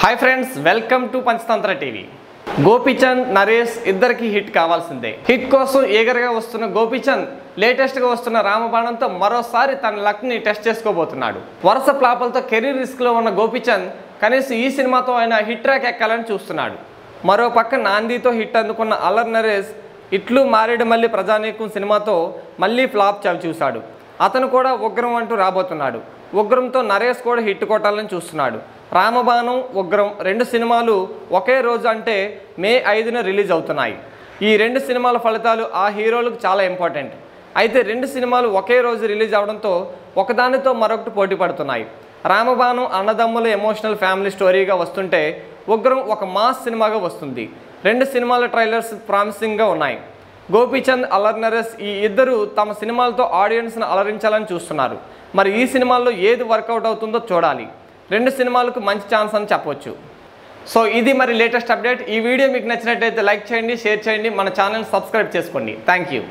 Hi friends, welcome to Panchatantra TV. Gopichand, Naresh ఇద్దరికి hit కావాల్సిందే. Hit కోసం ఈగర్గా వస్తున్న గోపీచంద్ లేటెస్ట్గా వస్తున్న రామబాణంతో మరోసారి తన లక్ని టెస్ట్ చేసుకోబోతున్నాడు. వరుస ఫ్లాపులతో కెరీర్ రిస్క్లో ఉన్న గోపీచంద్ కనీసం ఈ సినిమాతో ఆయన హిట్ ట్రాక్ ఎక్కాలని చూస్తున్నాడు. మరో పక్క నాందితో హిట్ అందుకున్న అల్లరి నరేష్ ఇట్లు మారేడు మల్లి ప్రజానీకం సినిమాతో మళ్ళీ ఫ్లాప్ చూశాడు. అతను కూడా ఉగ్రం అంటూ రాబోతున్నాడు. ఉగ్రంతో నరేష్ కూడా హిట్ కొట్టాలని చూస్తున్నాడు. రామబాణం, ఉగ్రం రెండు సినిమాలు ఒకే రోజు అంటే మే 5న రిలీజ్ అవుతున్నాయి. ఈ రెండు సినిమాల ఫలితాలు ఆ హీరోలకు చాలా ఇంపార్టెంట్. అయితే రెండు సినిమాలు ఒకే రోజు రిలీజ్ అవడంతో ఒకదానితో మరొకటి పోటీ పడుతున్నాయి. రామబాణం అన్నదమ్ముల ఎమోషనల్ ఫ్యామిలీ స్టోరీగా వస్తుంటే ఉగ్రం ఒక మాస్ సినిమాగా వస్తుంది. రెండు సినిమాల ట్రైలర్స్ ప్రామిసింగ్గా ఉన్నాయి. గోపీచంద్, అల్లరి నరేష్ ఈ ఇద్దరు తమ సినిమాలతో ఆడియన్స్ను అలరించాలని చూస్తున్నారు. మరి ఈ సినిమాల్లో ఏది వర్కౌట్ అవుతుందో చూడాలి. రెండు సినిమాలకు మంచి ఛాన్స్ అని చెప్పవచ్చు. సో ఇది మరి లేటెస్ట్ అప్డేట్. ఈ వీడియో మీకు నచ్చినట్టయితే లైక్ చేయండి, షేర్ చేయండి, మన ఛానల్ సబ్స్క్రైబ్ చేసుకోండి. Thank you.